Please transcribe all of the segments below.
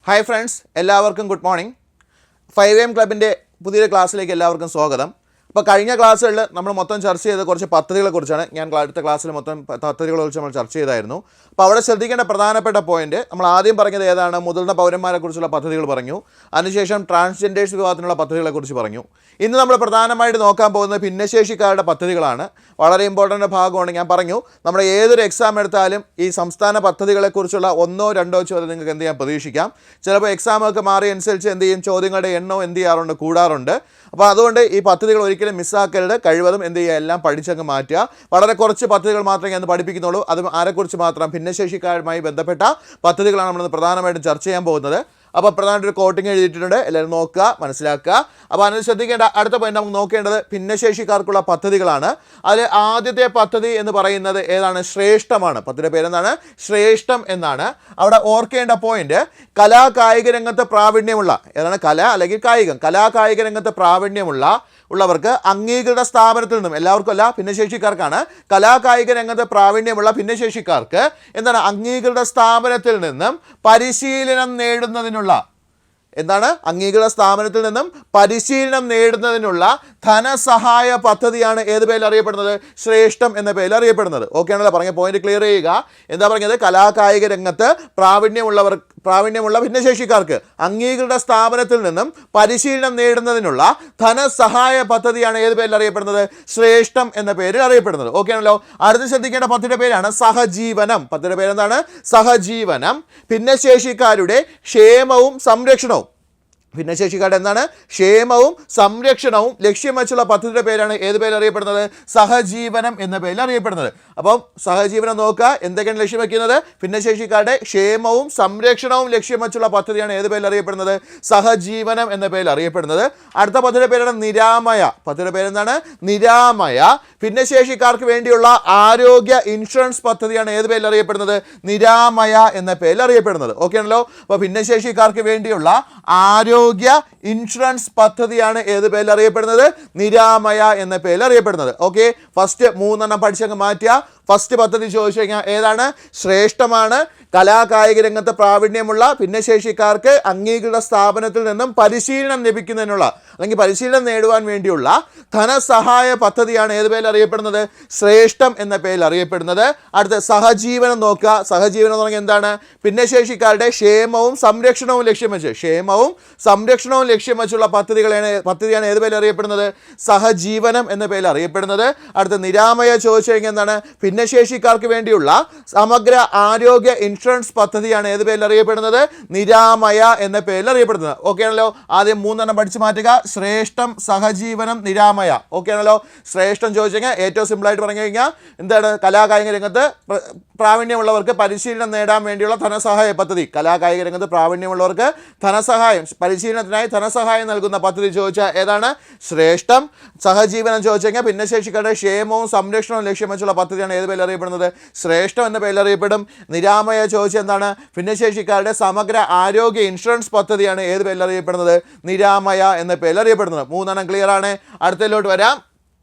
Hi friends, എല്ലാവർക്കും good morning. 5am ക്ലബിൻ്റെ പുതിയൊരു ക്ലാസ്സിലേക്ക് എല്ലാവർക്കും സ്വാഗതം. അപ്പോൾ കഴിഞ്ഞ ക്ലാസ്സുകളിൽ നമ്മൾ മൊത്തം ചർച്ച ചെയ്ത കുറച്ച് പദ്ധതികളെക്കുറിച്ചാണ്. ഞാൻ അടുത്ത ക്ലാസ്സിൽ മൊത്തം പദ്ധതികളെക്കുറിച്ച് നമ്മൾ ചർച്ച ചെയ്തായിരുന്നു. അപ്പോൾ അവിടെ ശ്രദ്ധിക്കേണ്ട പ്രധാനപ്പെട്ട പോയിന്റ്, നമ്മൾ ആദ്യം പറഞ്ഞത് ഏതാണ്? മുതിർന്ന പൗരന്മാരെക്കുറിച്ചുള്ള പദ്ധതികൾ പറഞ്ഞു. അതിനുശേഷം ട്രാൻസ്ജെൻഡേഴ്സ് വിഭാഗത്തിനുള്ള പദ്ധതികളെക്കുറിച്ച് പറഞ്ഞു. ഇന്ന് നമ്മൾ പ്രധാനമായിട്ട് നോക്കാൻ പോകുന്നത് ഭിന്നശേഷിക്കാരുടെ പദ്ധതികളാണ്. വളരെ ഇമ്പോർട്ടൻ്റ് ഭാഗമാണ്. ഞാൻ പറഞ്ഞു, നമ്മുടെ ഏതൊരു എക്സാം എടുത്താലും ഈ സംസ്ഥാന പദ്ധതികളെക്കുറിച്ചുള്ള 1-2 ചോദ്യം നിങ്ങൾക്ക് എന്ത് ചെയ്യാൻ പ്രതീക്ഷിക്കാം. ചിലപ്പോൾ എക്സാമൊക്കെ മാറി അനുസരിച്ച് എന്ത് ചെയ്യും, ചോദ്യങ്ങളുടെ എണ്ണവും എന്ത് ചെയ്യാറുണ്ട്, കൂടാറുണ്ട്. അപ്പോൾ അതുകൊണ്ട് ഈ പദ്ധതികൾ ഒരിക്കലും മിസ്സാക്കരുത്. കഴിവതും എന്ത് ചെയ്യുക, എല്ലാം പഠിച്ചങ്ങ് മാറ്റുക. വളരെ കുറച്ച് പദ്ധതികൾ മാത്രമേ ഞാൻ പഠിപ്പിക്കുന്നുള്ളൂ. അത് ആരെക്കുറിച്ച് മാത്രം? ഭിന്നശേഷിക്കാരുമായി ബന്ധപ്പെട്ട പദ്ധതികളാണ് നമ്മൾ പ്രധാനമായിട്ടും ചർച്ച ചെയ്യാൻ പോകുന്നത്. അപ്പോൾ പ്രധാനമായിട്ട് ഒരു കോട്ടിങ് എഴുതിയിട്ടുണ്ട്. എല്ലാവരും നോക്കുക, മനസ്സിലാക്കുക. അപ്പോൾ അതിന് ശ്രദ്ധിക്കേണ്ട അടുത്ത പോയിന്റ് നമുക്ക് നോക്കേണ്ടത് ഭിന്നശേഷിക്കാർക്കുള്ള പദ്ധതികളാണ്. അതിൽ ആദ്യത്തെ പദ്ധതി എന്ന് പറയുന്നത് ഏതാണ്? ശ്രേഷ്ഠമാണ്. പദ്ധതിയുടെ പേരെന്താണ്? ശ്രേഷ്ഠം എന്നാണ്. അവിടെ ഓർക്കേണ്ട പോയിന്റ്, കലാകായിക രംഗത്ത് പ്രാവീണ്യമുള്ള, ഏതാണ്? കല അല്ലെങ്കിൽ കായികം. കലാകായിക രംഗത്ത് ഉള്ളവർക്ക് അംഗീകൃത സ്ഥാപനത്തിൽ നിന്നും, എല്ലാവർക്കും അല്ല, ഭിന്നശേഷിക്കാർക്കാണ്. കലാകായിക രംഗത്ത് പ്രാവീണ്യമുള്ള ഭിന്നശേഷിക്കാർക്ക് എന്താണ്? അംഗീകൃത സ്ഥാപനത്തിൽ നിന്നും പരിശീലനം നേടുന്നതിനുള്ള, എന്താണ്? അംഗീകൃത സ്ഥാപനത്തിൽ നിന്നും പരിശീലനം നേടുന്നതിനുള്ള ധനസഹായ പദ്ധതിയാണ് ഏത് പേരിൽ അറിയപ്പെടുന്നത്? ശ്രേഷ്ഠം എന്ന പേരിൽ അറിയപ്പെടുന്നത്. ഓക്കെ ആണല്ലോ? പറഞ്ഞ പോയിന്റ് ക്ലിയർ ചെയ്യുക. എന്താ പറഞ്ഞത്? കലാകായിക രംഗത്ത് പ്രാവീണ്യമുള്ള ഭിന്നശേഷിക്കാർക്ക് അംഗീകൃത സ്ഥാപനത്തിൽ നിന്നും പരിശീലനം നേടുന്നതിനുള്ള ധനസഹായ പദ്ധതിയാണ് ഏത് പേരിൽ അറിയപ്പെടുന്നത്? ശ്രേഷ്ഠം എന്ന പേരിൽ അറിയപ്പെടുന്നത്. ഓക്കെ ആണല്ലോ? അടുത്ത് ശ്രദ്ധിക്കേണ്ട പദ്ധതിയുടെ പേരാണ് സഹജീവനം. പദ്ധതിയുടെ പേരെന്താണ്? സഹജീവനം. ഭിന്നശേഷിക്കാരുടെ ക്ഷേമവും സംരക്ഷണവും, ഭിന്നശേഷിക്കാരുടെ എന്താണ്? ക്ഷേമവും സംരക്ഷണവും ലക്ഷ്യം വെച്ചുള്ള പദ്ധതിയുടെ പേരാണ് ഏത് പേരിൽ അറിയപ്പെടുന്നത്? സഹജീവനം എന്ന പേരിൽ അറിയപ്പെടുന്നത്. അപ്പം സഹജീവനം നോക്കുക, എന്തൊക്കെയാണ് ലക്ഷ്യം വയ്ക്കുന്നത്? ഭിന്നശേഷിക്കാരുടെ ക്ഷേമവും സംരക്ഷണവും ലക്ഷ്യം വെച്ചുള്ള പദ്ധതിയാണ് ഏത് പേരിൽ അറിയപ്പെടുന്നത്? സഹജീവനം എന്ന പേരിൽ അറിയപ്പെടുന്നത്. അടുത്ത പദ്ധതിയുടെ പേരാണ് നിരാമയ. പദ്ധതിയുടെ പേരെന്താണ്? നിരാമയ. ഭിന്നശേഷിക്കാർക്ക് വേണ്ടിയുള്ള ആരോഗ്യ ഇൻഷുറൻസ് പദ്ധതിയാണ് ഏത് പേരിൽ അറിയപ്പെടുന്നത്? നിരാമയ എന്ന പേരിൽ അറിയപ്പെടുന്നത്. ഓക്കെ ആണല്ലോ? അപ്പോൾ ഭിന്നശേഷിക്കാർക്ക് വേണ്ടിയുള്ള ആരോഗ്യ ഇൻഷുറൻസ് പദ്ധതിയാണ് ഏത് പേരിൽ അറിയപ്പെടുന്നത്? നിരാമയ എന്ന പേരിൽ അറിയപ്പെടുന്നത്. ഓക്കെ, ഫസ്റ്റ് 3 പഠിച്ചങ്ങ് മാറ്റുക. ഫസ്റ്റ് പദ്ധതി ചോദിച്ചു കഴിഞ്ഞാൽ ഏതാണ്? ശ്രേഷ്ഠമാണ്. കലാകായിക രംഗത്ത് പ്രാവീണ്യമുള്ള ഭിന്നശേഷിക്കാർക്ക് അംഗീകൃത സ്ഥാപനത്തിൽ നിന്നും പരിശീലനം ലഭിക്കുന്നതിനുള്ള, അല്ലെങ്കിൽ പരിശീലനം നേടുവാൻ വേണ്ടിയുള്ള ധനസഹായ പദ്ധതിയാണ് ഏത് പേരിൽ അറിയപ്പെടുന്നത്? ശ്രേഷ്ഠം എന്ന പേരിൽ അറിയപ്പെടുന്നത്. അടുത്ത സഹജീവനം നോക്കുക. സഹജീവനം എന്ന് പറഞ്ഞാൽ എന്താണ്? ഭിന്നശേഷിക്കാരുടെ ക്ഷേമവും സംരക്ഷണവും ലക്ഷ്യം വെച്ച്, ക്ഷേമവും സംരക്ഷണവും ലക്ഷ്യം വെച്ചുള്ള പദ്ധതിയാണ് ഏത് പേരിൽ അറിയപ്പെടുന്നത്? സഹജീവനം എന്ന പേരിൽ അറിയപ്പെടുന്നത്. അടുത്ത നിരാമയ ചോദിച്ചു കഴിഞ്ഞാൽ എന്താണ്? ഭിന്നശേഷിക്കാർക്ക് വേണ്ടിയുള്ള സമഗ്ര ആരോഗ്യ ഇൻഷുറൻസ് പദ്ധതിയാണ് ഏത് പേരിൽ അറിയപ്പെടുന്നത്? നിരാമയ എന്ന പേരിൽ അറിയപ്പെടുന്നത്. ഓക്കെ ആണല്ലോ? ആദ്യം 3 പഠിച്ചു മാറ്റുക. ശ്രേഷ്ഠം, സഹജീവനം, നിരാമയ. ഓക്കെ ആണല്ലോ? ശ്രേഷ്ഠം ചോദിച്ചു കഴിഞ്ഞാൽ ഏറ്റവും സിമ്പിളായിട്ട് പറഞ്ഞു കഴിഞ്ഞാൽ എന്താണ്? കലാകായിക രംഗത്ത് പ്രാവീണ്യമുള്ളവർക്ക് പരിശീലനം നേടാൻ വേണ്ടിയുള്ള ധനസഹായ പദ്ധതി. കലാകായിക രംഗത്ത് പ്രാവീണ്യമുള്ളവർക്ക് ധനസഹായം, പരിശീലനത്തിനായി ധനസഹായം നൽകുന്ന പദ്ധതി ചോദിച്ചാൽ ഏതാണ്? ശ്രേഷ്ഠം. സഹജീവനം ചോദിച്ചു കഴിഞ്ഞാൽ ഭിന്നശേഷിക്കാരുടെ ക്ഷേമവും സംരക്ഷണവും ലക്ഷ്യം വെച്ചുള്ള പദ്ധതിയാണ് ഏത് പേരിൽ അറിയപ്പെടുന്നത്? ശ്രേഷ്ഠം എന്ന പേരിൽ അറിയപ്പെടും. നിരാമയ ചോദിച്ചാൽ എന്താണ്? ഭിന്നശേഷിക്കാരുടെ സമഗ്ര ആരോഗ്യ ഇൻഷുറൻസ് പദ്ധതിയാണ് ഏത് പേരിൽ അറിയപ്പെടുന്നത്? നിരാമയ എന്ന പേരിൽ അറിയപ്പെടുന്നത്. 3 ക്ലിയർ ആണ്. അടുത്തതിലോട്ട് വരാം.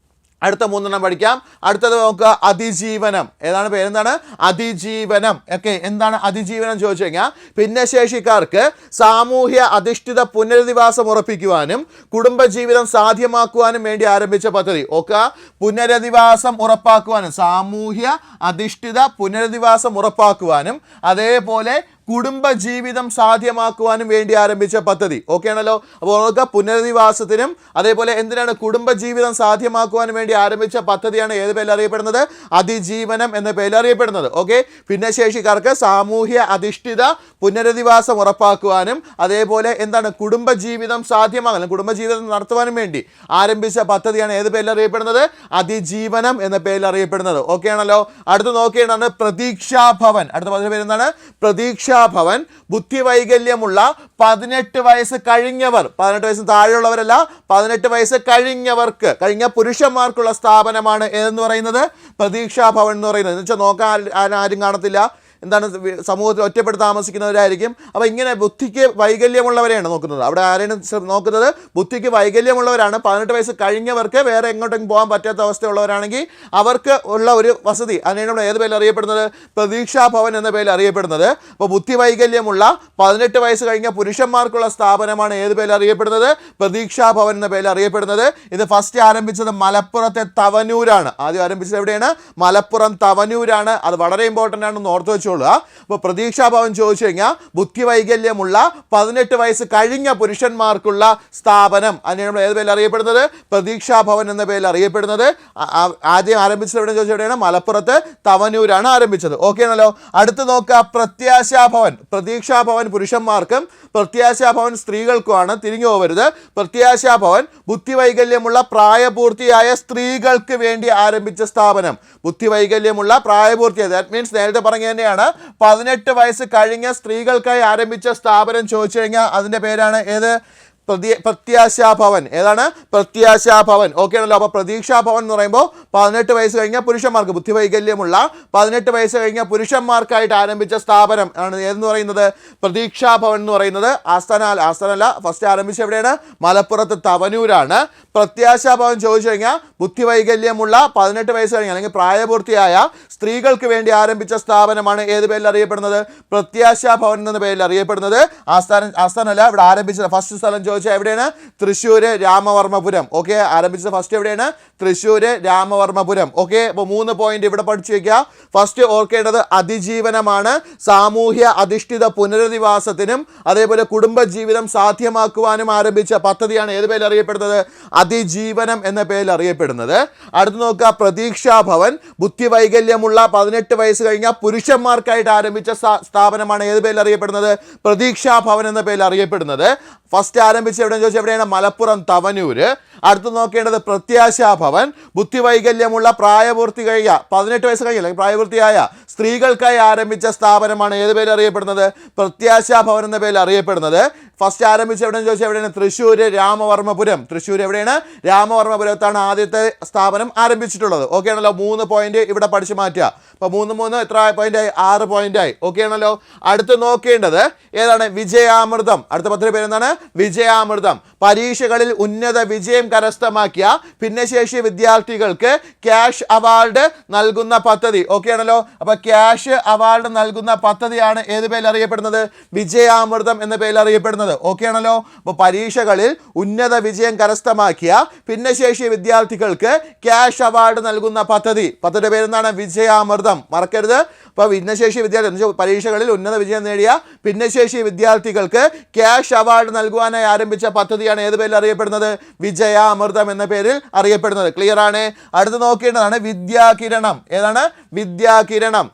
അടുത്ത 3 പഠിക്കാം. അടുത്തത് നോക്കുക, അതിജീവനം. ഏതാണ് പേരെന്താണ്? അതിജീവനം. ഓക്കെ, എന്താണ് അതിജീവനം ചോദിച്ചു കഴിഞ്ഞാൽ ഭിന്നശേഷിക്കാർക്ക് സാമൂഹ്യ അധിഷ്ഠിത പുനരധിവാസം ഉറപ്പിക്കുവാനും കുടുംബജീവിതം സാധ്യമാക്കുവാനും വേണ്ടി ആരംഭിച്ച പദ്ധതി. ഓക്കെ, പുനരധിവാസം ഉറപ്പാക്കുവാനും, സാമൂഹ്യ അധിഷ്ഠിത പുനരധിവാസം ഉറപ്പാക്കുവാനും അതേപോലെ കുടുംബജീവിതം സാധ്യമാക്കുവാനും വേണ്ടി ആരംഭിച്ച പദ്ധതി. ഓക്കെ ആണല്ലോ? അപ്പോൾ നമുക്ക് പുനരധിവാസത്തിനും അതേപോലെ എന്തിനാണ്? കുടുംബജീവിതം സാധ്യമാക്കുവാനും വേണ്ടി ആരംഭിച്ച പദ്ധതിയാണ് ഏത് പേരിൽ അറിയപ്പെടുന്നത്? അതിജീവനം എന്ന പേരിൽ അറിയപ്പെടുന്നത്. ഓക്കെ, ഭിന്നശേഷിക്കാർക്ക് സാമൂഹ്യ അധിഷ്ഠിത പുനരധിവാസം ഉറപ്പാക്കുവാനും അതേപോലെ എന്താണ്? കുടുംബജീവിതം സാധ്യമാകാനും, കുടുംബജീവിതം നടത്തുവാനും വേണ്ടി ആരംഭിച്ച പദ്ധതിയാണ് ഏത് പേരിൽ അറിയപ്പെടുന്നത്? അതിജീവനം എന്ന പേരിൽ അറിയപ്പെടുന്നത്. ഓക്കെ ആണല്ലോ? അടുത്ത് നോക്കിയാണ് പ്രതീക്ഷാഭവൻ. അടുത്ത പദ്ധതി പേര് എന്താണ്? പ്രതീക്ഷാഭവൻ. ബുദ്ധിവൈകല്യമുള്ള 18 വയസ്സ് കഴിഞ്ഞവർ, 18 വയസ്സിന് താഴെയുള്ളവരല്ല, 18 വയസ്സ് കഴിഞ്ഞ പുരുഷന്മാർക്കുള്ള സ്ഥാപനമാണ് എന്ന് പറയുന്നത് പ്രതീക്ഷാഭവൻ എന്ന് പറയുന്നത്. എന്ന് വെച്ചാൽ നോക്കാൻ ആരും കാണത്തില്ല, എന്താണ് സമൂഹത്തിൽ ഒറ്റപ്പെട്ട് താമസിക്കുന്നവരായിരിക്കും. അപ്പോൾ ഇങ്ങനെ ബുദ്ധിക്ക് വൈകല്യമുള്ളവരെയാണ് നോക്കുന്നത്. അവിടെ ആരെയാണ് നോക്കുന്നത്? ബുദ്ധിക്ക് വൈകല്യമുള്ളവരാണ്. 18 വയസ്സ് കഴിഞ്ഞവർക്ക് വേറെ എങ്ങോട്ടെങ്കിലും പോകാൻ പറ്റാത്ത അവസ്ഥയുള്ളവരാണെങ്കിൽ അവർക്ക് ഉള്ള ഒരു വസതി, അതിനാണ് നമ്മൾ ഏത് പേരിൽ അറിയപ്പെടുന്നത്? പ്രതീക്ഷാഭവൻ എന്ന പേരിൽ അറിയപ്പെടുന്നത്. അപ്പോൾ ബുദ്ധി വൈകല്യമുള്ള 18 വയസ്സ് കഴിഞ്ഞ പുരുഷന്മാർക്കുള്ള സ്ഥാപനമാണ് ഏത് പേരിൽ അറിയപ്പെടുന്നത്? പ്രതീക്ഷാഭവൻ എന്ന പേരിൽ അറിയപ്പെടുന്നത്. ഇത് ഫസ്റ്റ് ആരംഭിച്ചത് മലപ്പുറത്തെ തവനൂരാണ്. ആദ്യം ആരംഭിച്ചത് എവിടെയാണ്? മലപ്പുറം തവനൂരാണ്. അത് വളരെ ഇമ്പോർട്ടൻ്റ് ആണെന്ന് ഓർത്ത് വെച്ചോളുക. അപ്പോൾ പ്രതീക്ഷാഭവൻ ചോദിച്ചു കഴിഞ്ഞാൽ ബുദ്ധി വൈകല്യമുള്ള 18 വയസ്സ് കഴിഞ്ഞ പുരുഷന്മാർക്കുള്ള സ്ഥാപനം, അതിനാണ് നമ്മൾ ഏത് പേരിൽ അറിയപ്പെടുന്നത്? പ്രതീക്ഷാഭവൻ എന്ന പേരിൽ അറിയപ്പെടുന്നത്. ആദ്യം ആരംഭിച്ചത് എവിടെ ചോദിച്ചാൽ എവിടെയാണ്? മലപ്പുറത്ത് തവനൂരാണ് ആരംഭിച്ചത്. ഓക്കെ ആണല്ലോ. അടുത്ത് നോക്കുക, പ്രത്യാശാഭവൻ. പ്രതീക്ഷാഭവൻ പുരുഷന്മാർക്കും പ്രത്യാശാഭവൻ സ്ത്രീകൾക്കുമാണ്. തിരിഞ്ഞു പോകരുത്. പ്രത്യാശാഭവൻ ബുദ്ധിവൈകല്യമുള്ള പ്രായപൂർത്തിയായ സ്ത്രീകൾക്ക് വേണ്ടി ആരംഭിച്ച സ്ഥാപനം. ബുദ്ധിവൈകല്യമുള്ള പ്രായപൂർത്തിയായ, ദാറ്റ് മീൻസ് നേരത്തെ പറഞ്ഞ തന്നെയാണ് 18 വയസ്സ് കഴിഞ്ഞ സ്ത്രീകൾക്കായി ആരംഭിച്ച സ്ഥാപനം ചോദിച്ചു കഴിഞ്ഞാൽ അതിൻ്റെ പേരാണ് ഏത്? പ്രത്യാശാഭവൻ. ഏതാണ്? പ്രത്യാശാഭവൻ. ഓക്കെ ആണല്ലോ. അപ്പോൾ പ്രതീക്ഷാഭവൻ എന്ന് പറയുമ്പോൾ 18 വയസ്സ് കഴിഞ്ഞ പുരുഷന്മാർക്ക്, ബുദ്ധിവൈകല്യമുള്ള 18 വയസ്സ് കഴിഞ്ഞ പുരുഷന്മാർക്കായിട്ട് ആരംഭിച്ച സ്ഥാപനം ആണ് ഏതെന്ന് പറയുന്നത്? പ്രതീക്ഷാഭവൻ എന്ന് പറയുന്നത്. ആസ്ഥാനമല്ല, ഫസ്റ്റ് ആരംഭിച്ച എവിടെയാണ്? മലപ്പുറത്ത് തവനൂരാണ്. പ്രത്യാശാഭവൻ ചോദിച്ചു കഴിഞ്ഞാൽ ബുദ്ധിവൈകല്യമുള്ള 18 വയസ്സ് കഴിഞ്ഞ അല്ലെങ്കിൽ പ്രായപൂർത്തിയായ സ്ത്രീകൾക്ക് വേണ്ടി ആരംഭിച്ച സ്ഥാപനമാണ് ഏത് പേരിൽ അറിയപ്പെടുന്നത്? പ്രത്യാശാഭവൻ എന്ന പേരിൽ അറിയപ്പെടുന്നത്. ആസ്ഥാനമല്ല, ഇവിടെ ആരംഭിച്ചത് ഫസ്റ്റ് സ്ഥലം ചോദിച്ചാൽ എവിടെയാണ്? തൃശ്ശൂർ രാമവർമ്മപുരം. ഓക്കെ, ആരംഭിച്ചത് ഫസ്റ്റ് എവിടെയാണ്? തൃശ്ശൂർ രാമവർമ്മപുരം. ഓക്കെ, അപ്പോൾ 3 പോയിന്റ് ഇവിടെ പഠിച്ചു വയ്ക്കുക. ഫസ്റ്റ് ഓർക്കേണ്ടത് അതിജീവനമാണ്. സാമൂഹ്യ അധിഷ്ഠിത പുനരധിവാസത്തിനും അതേപോലെ കുടുംബജീവിതം സാധ്യമാക്കുവാനും ആരംഭിച്ച പദ്ധതിയാണ് ഏത് പേരിൽ അറിയപ്പെടുന്നത്? അതിജീവനം എന്ന പേരിൽ അറിയപ്പെടുന്നത്. അടുത്ത് നോക്കുക, പ്രതീക്ഷാഭവൻ ബുദ്ധിവൈകല്യമുള്ള 18 വയസ്സ് കഴിഞ്ഞ പുരുഷന്മാർക്കായിട്ട് ആരംഭിച്ച സ്ഥാപനമാണ് ഏത് പേരിൽ അറിയപ്പെടുന്നത്? പ്രതീക്ഷാഭവൻ എന്ന പേരിൽ അറിയപ്പെടുന്നത്. ഫസ്റ്റ് ആരംഭിച്ച എവിടെയെന്ന് ചോദിച്ചാൽ എവിടെയാണ്? മലപ്പുറം തവനൂര്. അടുത്ത് നോക്കേണ്ടത് പ്രത്യാശാഭവൻ ബുദ്ധിവൈകല്യമുള്ള പ്രായപൂർത്തി കഴിഞ്ഞ 18 വയസ്സ് കഴിഞ്ഞ അല്ലെങ്കിൽ പ്രായപൂർത്തിയായ സ്ത്രീകൾക്കായി ആരംഭിച്ച സ്ഥാപനമാണ് ഏത് പേരിൽ അറിയപ്പെടുന്നത്? പ്രത്യാശാഭവൻ എന്ന പേരിൽ അറിയപ്പെടുന്നത്. ഫസ്റ്റ് ആരംഭിച്ച എവിടെയെന്ന് ചോദിച്ചാൽ എവിടെയാണ്? തൃശ്ശൂർ രാമവർമ്മപുരം. തൃശ്ശൂർ എവിടെയാണ്? രാമവർമ്മപുരത്താണ് ആദ്യത്തെ സ്ഥാപനം ആരംഭിച്ചിട്ടുള്ളത്. ഓക്കെ ആണല്ലോ. 3 പോയിന്റ് ഇവിടെ പഠിച്ചു മാറ്റുക. അപ്പോൾ 3 എത്ര പോയിന്റായി? 6 പോയിന്റായി. ഓക്കെ ആണല്ലോ. അടുത്ത് നോക്കേണ്ടത് ഏതാണ്? വിജയാമൃതം. അടുത്ത പദ്ധതി പേരെന്താണ്? വിജയാമൃതം. പരീക്ഷകളിൽ ഉന്നത വിജയം കരസ്ഥമാക്കിയ ഭിന്നശേഷി വിദ്യാർത്ഥികൾക്ക് ക്യാഷ് അവാർഡ് നൽകുന്ന പദ്ധതി. ഓക്കെ ആണല്ലോ. അപ്പോൾ ക്യാഷ് അവാർഡ് നൽകുന്ന പദ്ധതിയാണ് ഏത് പേരിൽ അറിയപ്പെടുന്നത്? വിജയാമൃതം എന്ന പേരിൽ അറിയപ്പെടുന്നത്. ഓക്കെ ആണല്ലോ. അപ്പോൾ പരീക്ഷകളിൽ ഉന്നത വിജയം കരസ്ഥമാക്കിയ ഭിന്നശേഷി വിദ്യാർത്ഥികൾക്ക് ക്യാഷ് അവാർഡ് നൽകുന്ന പദ്ധതിയുടെ പേരെന്താണ്? വിജയാമൃതം. മറക്കരുത്. അപ്പോൾ ഭിന്നശേഷി വിദ്യാർത്ഥി പരീക്ഷകളിൽ ഉന്നത വിജയം നേടിയ ഭിന്നശേഷി വിദ്യാർത്ഥികൾക്ക് ക്യാഷ് അവാർഡ് നൽകുവാനായി ആരംഭിച്ച പദ്ധതിയാണ് ഏത് പേരിൽ അറിയപ്പെടുന്നത്? വിജയാമൃതം എന്ന പേരിൽ അറിയപ്പെടുന്നത്. ക്ലിയർ ആണ്. അടുത്ത് നോക്കേണ്ടതാണ് വിദ്യാകിരണം. ഏതാണ്? വിദ്യാകിരണം.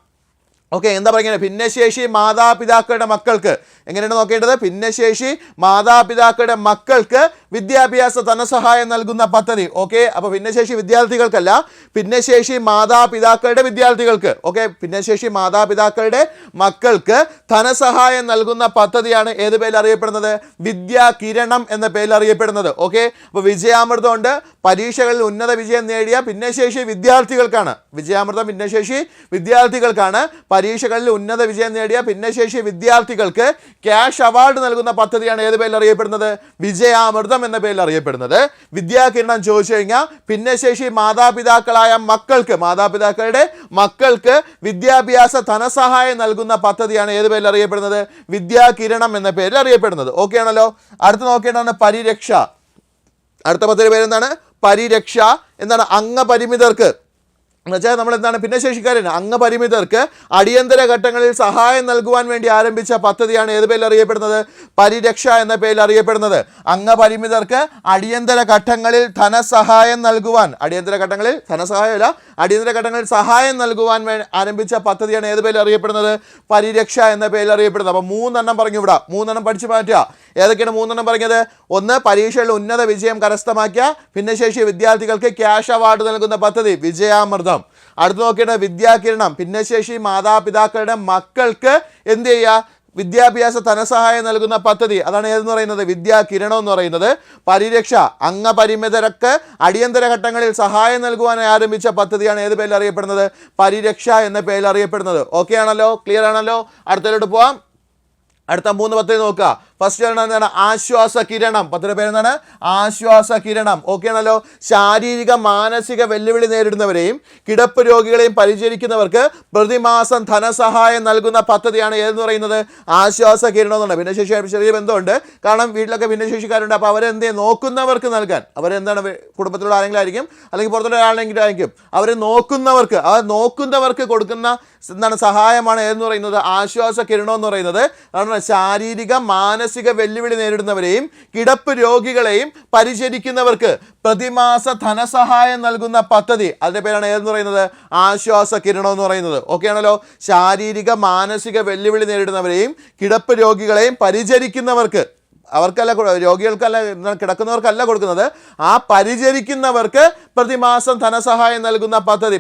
ഓക്കെ, എന്താ പറയുന്നത്? ഭിന്നശേഷി മാതാപിതാക്കളുടെ മക്കൾക്ക്. എങ്ങനെയാണ് നോക്കേണ്ടത്? ഭിന്നശേഷി മാതാപിതാക്കളുടെ മക്കൾക്ക് വിദ്യാഭ്യാസ ധനസഹായം നൽകുന്ന പദ്ധതി. ഓക്കെ, അപ്പോൾ ഭിന്നശേഷി വിദ്യാർത്ഥികൾക്കല്ല, ഭിന്നശേഷി മാതാപിതാക്കളുടെ വിദ്യാർത്ഥികൾക്ക്. ഓക്കെ, ഭിന്നശേഷി മാതാപിതാക്കളുടെ മക്കൾക്ക് ധനസഹായം നൽകുന്ന പദ്ധതിയാണ് ഏത് പേരിൽ അറിയപ്പെടുന്നത്? വിദ്യാകിരണം എന്ന പേരിൽ അറിയപ്പെടുന്നത്. ഓക്കെ, അപ്പോൾ വിജയാമൃതം ഉണ്ട്. പരീക്ഷകളിൽ ഉന്നത വിജയം നേടിയ ഭിന്നശേഷി വിദ്യാർത്ഥികൾക്കാണ് വിജയാമൃതം. ഭിന്നശേഷി വിദ്യാർത്ഥികൾക്കാണ്. പരീക്ഷകളിൽ ഉന്നത വിജയം നേടിയ ഭിന്നശേഷി വിദ്യാർത്ഥികൾക്ക് ക്യാഷ് അവാർഡ് നൽകുന്ന പദ്ധതിയാണ് ഏത് പേരിൽ അറിയപ്പെടുന്നത്? വിജയാമൃതം എന്ന പേരിൽ അറിയപ്പെടുന്നത്. വിദ്യാകിരണം ചോദിച്ചു കഴിഞ്ഞാൽ ഭിന്നശേഷി മാതാപിതാക്കളായ മാതാപിതാക്കളുടെ മക്കൾക്ക് വിദ്യാഭ്യാസ ധനസഹായം നൽകുന്ന പദ്ധതിയാണ് ഏത് പേരിൽ അറിയപ്പെടുന്നത്? വിദ്യാകിരണം എന്ന പേരിൽ അറിയപ്പെടുന്നത്. ഓക്കെ ആണല്ലോ. അടുത്ത് നോക്കേണ്ടതാണ് പരിരക്ഷ. അടുത്ത പദ്ധതി പേരെന്താണ്? പരിരക്ഷ. എന്താണ്? അംഗപരിമിതർക്ക് എന്നുവെച്ചാൽ നമ്മൾ എന്താണ്? ഭിന്നശേഷിക്കാരന് അംഗപരിമിതർക്ക് അടിയന്തര ഘട്ടങ്ങളിൽ സഹായം നൽകുവാൻ വേണ്ടി ആരംഭിച്ച പദ്ധതിയാണ് ഏത് പേരിൽ അറിയപ്പെടുന്നത്? പരിരക്ഷ എന്ന പേരിൽ അറിയപ്പെടുന്നത്. അംഗപരിമിതർക്ക് അടിയന്തര ഘട്ടങ്ങളിൽ ധനസഹായം നൽകുവാൻ, അടിയന്തര ഘട്ടങ്ങളിൽ ധനസഹായമല്ല, അടിയന്തര ഘട്ടങ്ങളിൽ സഹായം നൽകുവാൻ ആരംഭിച്ച പദ്ധതിയാണ് ഏത് പേരിൽ അറിയപ്പെടുന്നത്? പരിരക്ഷ എന്ന പേരിൽ അറിയപ്പെടുന്നത്. അപ്പോൾ 3 പറഞ്ഞു. ഇവിടെ 3 പഠിച്ചു മാറ്റുക. ഏതൊക്കെയാണ് 3 പറഞ്ഞത്? ഒന്ന്, പരീക്ഷയിൽ ഉന്നത വിജയം കരസ്ഥമാക്കിയ ഭിന്നശേഷി വിദ്യാർത്ഥികൾക്ക് ക്യാഷ് അവാർഡ് നൽകുന്ന പദ്ധതി വിജയാമൃതം. അടുത്ത് നോക്കേണ്ടത് വിദ്യാകിരണം. ഭിന്നശേഷി മാതാപിതാക്കളുടെ മക്കൾക്ക് എന്ത് ചെയ്യുക? വിദ്യാഭ്യാസ ധനസഹായം നൽകുന്ന പദ്ധതി, അതാണ് ഏതെന്ന് പറയുന്നത്, വിദ്യാകിരണം എന്ന് പറയുന്നത്. പരിരക്ഷ, അംഗപരിമിതർക്ക് അടിയന്തര ഘട്ടങ്ങളിൽ സഹായം നൽകുവാനായി ആരംഭിച്ച പദ്ധതിയാണ് ഏത് പേരിൽ അറിയപ്പെടുന്നത്, പരിരക്ഷ എന്ന പേരിൽ അറിയപ്പെടുന്നത്. ഓക്കെ ആണല്ലോ, ക്ലിയർ ആണല്ലോ. അടുത്തതിലോട്ട് പോവാം. അടുത്ത 3 പദ്ധതി നോക്കുക. ഫസ്റ്റ് എന്താണ്, ആശ്വാസ കിരണം. പദ്ധതിയുടെ പേരെന്താണ്, ആശ്വാസ കിരണം. ഓക്കെ ആണല്ലോ. ശാരീരിക മാനസിക വെല്ലുവിളി നേരിടുന്നവരെയും കിടപ്പ് രോഗികളെയും പരിചരിക്കുന്നവർക്ക് പ്രതിമാസം ധനസഹായം നൽകുന്ന പദ്ധതിയാണ് ഏതെന്ന് പറയുന്നത്, ആശ്വാസ കിരണം എന്നുണ്ട്. ഭിന്നശേഷിയായിട്ട് ചെറിയ ബന്ധമുണ്ട്, കാരണം വീട്ടിലൊക്കെ ഭിന്നശേഷിക്കാരുണ്ട്. അപ്പോൾ അവരെന്തേ നോക്കുന്നവർക്ക് നൽകാൻ, അവരെന്താണ് കുടുംബത്തിലുള്ള ആരെങ്കിലും ആയിരിക്കും, അല്ലെങ്കിൽ പുറത്തുള്ള ആരെങ്കിലും ആയിരിക്കും, അവരെ നോക്കുന്നവർക്ക്, അവർ നോക്കുന്നവർക്ക് കൊടുക്കുന്ന എന്താണ് സഹായമാണ് ഏതെന്ന് പറയുന്നത്, ആശ്വാസ കിരണം എന്ന് പറയുന്നത്. കാരണം ശാരീരിക മാനസിക വെല്ലുവിളി നേരിടുന്നവരെയും കിടപ്പ് രോഗികളെയും പരിചരിക്കുന്നവർക്ക് പ്രതിമാസ ധനസഹായം നൽകുന്ന പദ്ധതി, അതിൻ്റെ പേരാണ് ഏതെന്ന് പറയുന്നത്, ആശ്വാസ കിരണം എന്ന് പറയുന്നത്. ഓക്കെ ആണല്ലോ. ശാരീരിക മാനസിക വെല്ലുവിളി നേരിടുന്നവരെയും കിടപ്പ് രോഗികളെയും പരിചരിക്കുന്നവർക്ക്, അവർക്കല്ല, രോഗികൾക്കല്ല, കിടക്കുന്നവർക്കല്ല കൊടുക്കുന്നത്, ആ പരിചരിക്കുന്നവർക്ക് പ്രതിമാസം ധനസഹായം നൽകുന്ന പദ്ധതി,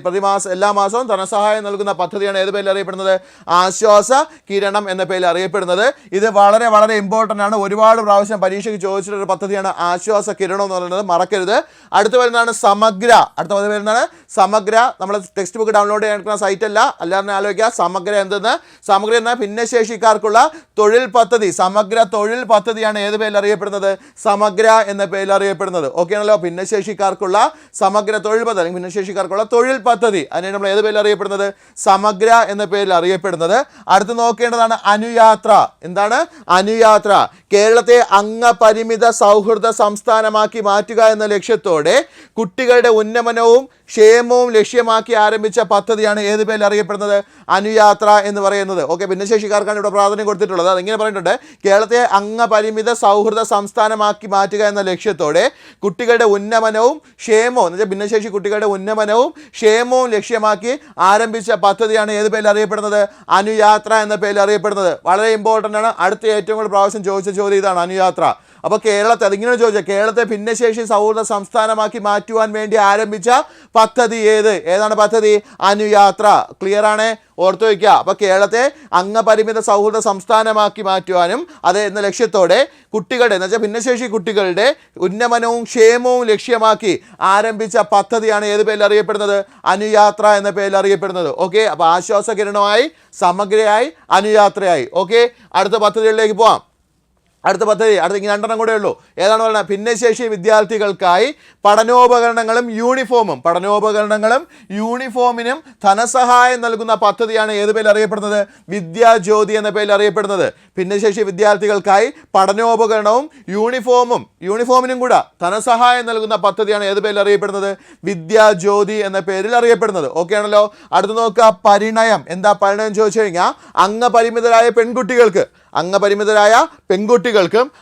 എല്ലാ മാസവും ധനസഹായം നൽകുന്ന പദ്ധതിയാണ് ഏത് പേരിൽ അറിയപ്പെടുന്നത്, ആശ്വാസ കിരണം എന്ന പേരിൽ അറിയപ്പെടുന്നത്. ഇത് വളരെ വളരെ ഇമ്പോർട്ടൻ്റ് ആണ്, ഒരുപാട് പ്രാവശ്യം പരീക്ഷയ്ക്ക് ചോദിച്ചിട്ടൊരു പദ്ധതിയാണ് ആശ്വാസ കിരണം എന്ന് പറയുന്നത്, മറക്കരുത്. അടുത്ത വരുന്നതാണ് സമഗ്ര. അടുത്ത പദ്ധതി വരുന്നതാണ് സമഗ്ര. നമ്മൾ ടെക്സ്റ്റ് ബുക്ക് ഡൗൺലോഡ് ചെയ്യാൻ സൈറ്റ് അല്ല, അല്ലാതെ ആലോചിക്കുക. സമഗ്ര എന്തെന്ന്, സമഗ്ര എന്ന ഭിന്നശേഷിക്കാർക്കുള്ള തൊഴിൽ പദ്ധതി, സമഗ്ര തൊഴിൽ പദ്ധതിയാണ് ഏത് പേരിൽ അറിയപ്പെടുന്നത്, സമഗ്ര എന്ന പേരിൽ അറിയപ്പെടുന്നത്. ഓക്കെ ആണല്ലോ. ഭിന്നശേഷിക്കാർക്കുള്ള സമഗ്ര തൊഴിൽ പദ്ധതി, അല്ലെങ്കിൽ ഭിന്നശേഷിക്കാർക്കുള്ള തൊഴിൽ പദ്ധതി, അതിനെ നമ്മൾ ഏത് പേരിൽ അറിയപ്പെടുന്നത്, സമഗ്ര എന്ന പേരിൽ അറിയപ്പെടുന്നത്. അടുത്ത് നോക്കേണ്ടതാണ് അനുയാത്ര. എന്താണ് അനുയാത്ര? കേരളത്തെ അംഗപരിമിത സൗഹൃദ സംസ്ഥാനമാക്കി മാറ്റുക എന്ന ലക്ഷ്യത്തോടെ കുട്ടികളുടെ ഉന്നമനവും ക്ഷേമവും ലക്ഷ്യമാക്കി ആരംഭിച്ച പദ്ധതിയാണ് ഏത് പേരിൽ അറിയപ്പെടുന്നത്, അനുയാത്ര എന്ന് പറയുന്നത്. ഓക്കെ, ഭിന്നശേഷിക്കാർക്കാണ് ഇവിടെ പ്രാധാന്യം കൊടുത്തിട്ടുള്ളത്. അതിങ്ങനെ പറഞ്ഞിട്ടുണ്ട്, കേരളത്തെ അംഗപരിമിത സൗഹൃദ സംസ്ഥാനമാക്കി മാറ്റുക എന്ന ലക്ഷ്യത്തോടെ കുട്ടികളുടെ ഉന്നമനവും ക്ഷേമവും, എന്ന് വെച്ചാൽ ഭിന്നശേഷി കുട്ടികളുടെ ഉന്നമനവും ക്ഷേമവും ലക്ഷ്യമാക്കി ആരംഭിച്ച പദ്ധതിയാണ് ഏത് പേരിൽ അറിയപ്പെടുന്നത്, അനുയാത്ര എന്ന പേരിൽ അറിയപ്പെടുന്നത്. വളരെ ഇമ്പോർട്ടൻ്റ് ആണ്. അടുത്ത ഏറ്റവും കൂടുതൽ പ്രാവശ്യം ചോദിച്ച ചോദ്യം ഇതാണ്, അനുയാത്ര. അപ്പോൾ കേരളത്തെ, അതിങ്ങനെ ചോദിച്ചാൽ, കേരളത്തെ ഭിന്നശേഷി സൗഹൃദ സംസ്ഥാനമാക്കി മാറ്റുവാൻ വേണ്ടി ആരംഭിച്ച പദ്ധതി ഏതാണ് പദ്ധതി, അനുയാത്ര. ക്ലിയർ ആണ്, ഓർത്തു വയ്ക്കുക. അപ്പോൾ കേരളത്തെ അംഗപരിമിത സൗഹൃദ സംസ്ഥാനമാക്കി മാറ്റുവാനും അത് എന്ന ലക്ഷ്യത്തോടെ കുട്ടികളുടെ, എന്ന് വെച്ചാൽ ഭിന്നശേഷി കുട്ടികളുടെ ഉന്നമനവും ക്ഷേമവും ലക്ഷ്യമാക്കി ആരംഭിച്ച പദ്ധതിയാണ് ഏത് പേരിൽ അറിയപ്പെടുന്നത്, അനുയാത്ര എന്ന പേരിൽ അറിയപ്പെടുന്നത്. ഓക്കെ, അപ്പോൾ ആശ്വാസ കിരണമായി, സമഗ്രയായി, അനുയാത്രയായി. ഓക്കെ, അടുത്ത പദ്ധതികളിലേക്ക് പോവാം. അടുത്ത പദ്ധതി, അടുത്ത 2 കൂടെ ഉള്ളൂ. ഏതാണ് പറയുന്നത്, ഭിന്നശേഷി വിദ്യാർത്ഥികൾക്കായി പഠനോപകരണങ്ങളും യൂണിഫോമിനും ധനസഹായം നൽകുന്ന പദ്ധതിയാണ് ഏത് പേരിൽ അറിയപ്പെടുന്നത്, വിദ്യാജ്യോതി എന്ന പേരിൽ അറിയപ്പെടുന്നത്. ഭിന്നശേഷി വിദ്യാർത്ഥികൾക്കായി പഠനോപകരണവും യൂണിഫോമിനും കൂടെ ധനസഹായം നൽകുന്ന പദ്ധതിയാണ് ഏത് പേരിൽ അറിയപ്പെടുന്നത്, വിദ്യാജ്യോതി എന്ന പേരിൽ അറിയപ്പെടുന്നത്. ഓക്കെ ആണല്ലോ. അടുത്ത് നോക്കുക, പരിണയം. എന്താ പരിണയം ചോദിച്ചു കഴിഞ്ഞാൽ, അംഗപരിമിതരായ പെൺകുട്ടികൾക്കും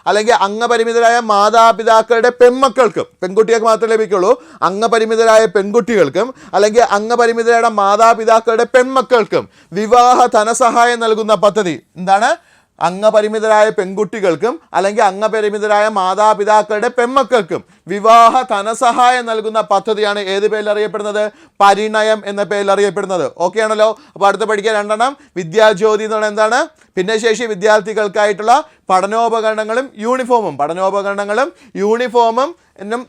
അല്ലെങ്കിൽ അംഗപരിമിതരായ മാതാപിതാക്കളുടെ പെൺമക്കൾക്കും, പെൺകുട്ടികൾക്ക് മാത്രമേ ലഭിക്കുള്ളൂ, അംഗപരിമിതരായ പെൺകുട്ടികൾക്കും അല്ലെങ്കിൽ അംഗപരിമിതരായ മാതാപിതാക്കളുടെ പെൺമക്കൾക്കും വിവാഹ ധനസഹായം നൽകുന്ന പദ്ധതി. എന്താണ്, അംഗപരിമിതരായ പെൺകുട്ടികൾക്കും അല്ലെങ്കിൽ അംഗപരിമിതരായ മാതാപിതാക്കളുടെ പെൺമക്കൾക്കും വിവാഹ ധനസഹായം നൽകുന്ന പദ്ധതിയാണ് ഏത് പേരിൽ അറിയപ്പെടുന്നത്, പരിണയം എന്ന പേരിൽ അറിയപ്പെടുന്നത്. ഓക്കെ ആണല്ലോ. അപ്പോൾ അടുത്ത് പഠിക്കുക 2. വിദ്യാജ്യോതി എന്ന് പറഞ്ഞാൽ എന്താണ്, ഭിന്നശേഷി വിദ്യാർത്ഥികൾക്കായിട്ടുള്ള പഠനോപകരണങ്ങളും യൂണിഫോമും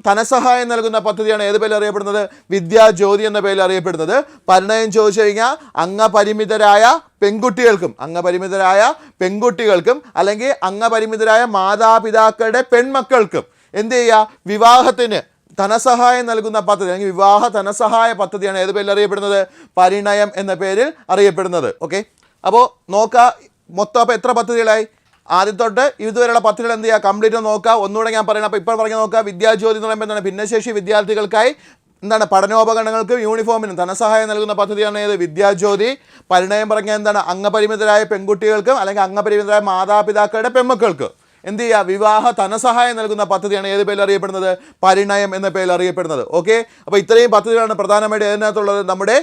ധനസഹായം നൽകുന്ന പദ്ധതിയാണ് ഏത് പേരിൽ അറിയപ്പെടുന്നത്, വിദ്യാജ്യോതി എന്ന പേരിൽ അറിയപ്പെടുന്നത്. പരിണയം ചോദിച്ചു കഴിഞ്ഞാൽ, അംഗപരിമിതരായ പെൺകുട്ടികൾക്കും അല്ലെങ്കിൽ അംഗപരിമിതരായ മാതാപിതാക്കളുടെ പെൺമക്കൾക്കും എന്ത് ചെയ്യുക, വിവാഹത്തിന് ധനസഹായം നൽകുന്ന പദ്ധതി അല്ലെങ്കിൽ വിവാഹ ധനസഹായ പദ്ധതിയാണ് ഏത് പേരിൽ അറിയപ്പെടുന്നത്, പരിണയം എന്ന പേരിൽ അറിയപ്പെടുന്നത്. ഓക്കെ, അപ്പോൾ നോക്കുക, മൊത്തം അപ്പോൾ എത്ര പദ്ധതികളായി, ആദ്യം തൊട്ട് ഇതുവരെയുള്ള പദ്ധതികൾ എന്ത് ചെയ്യുക, കംപ്ലീറ്റ് നോക്കുക. ഒന്നുകൂടെ ഞാൻ പറയണം. അപ്പോൾ ഇപ്പോൾ പറഞ്ഞ് നോക്കുക, വിദ്യാജ്യോതി എന്ന് പറയുമ്പോൾ എന്താണ്, ഭിന്നശേഷി വിദ്യാർത്ഥികൾക്കായി എന്താണ്, പഠനോപകരണങ്ങൾക്കും യൂണിഫോമിനും ധനസഹായം നൽകുന്ന പദ്ധതിയാണ് ഏത്, വിദ്യാജ്യോതി. പരിണയം പറഞ്ഞാൽ എന്താണ്, അംഗപരിമിതരായ പെൺകുട്ടികൾക്കും അല്ലെങ്കിൽ അംഗപരിമിതരായ മാതാപിതാക്കളുടെ പെൺമക്കൾക്ക് എന്ത് ചെയ്യുക, വിവാഹ ധനസഹായം നൽകുന്ന പദ്ധതിയാണ് ഏത് പേരിൽ അറിയപ്പെടുന്നത്, പരിണയം എന്ന പേരിൽ അറിയപ്പെടുന്നത്. ഓക്കെ, അപ്പോൾ ഇത്രയും പദ്ധതികളാണ് പ്രധാനമായിട്ട് ഇതിനകത്തുള്ളത്, നമ്മുടെ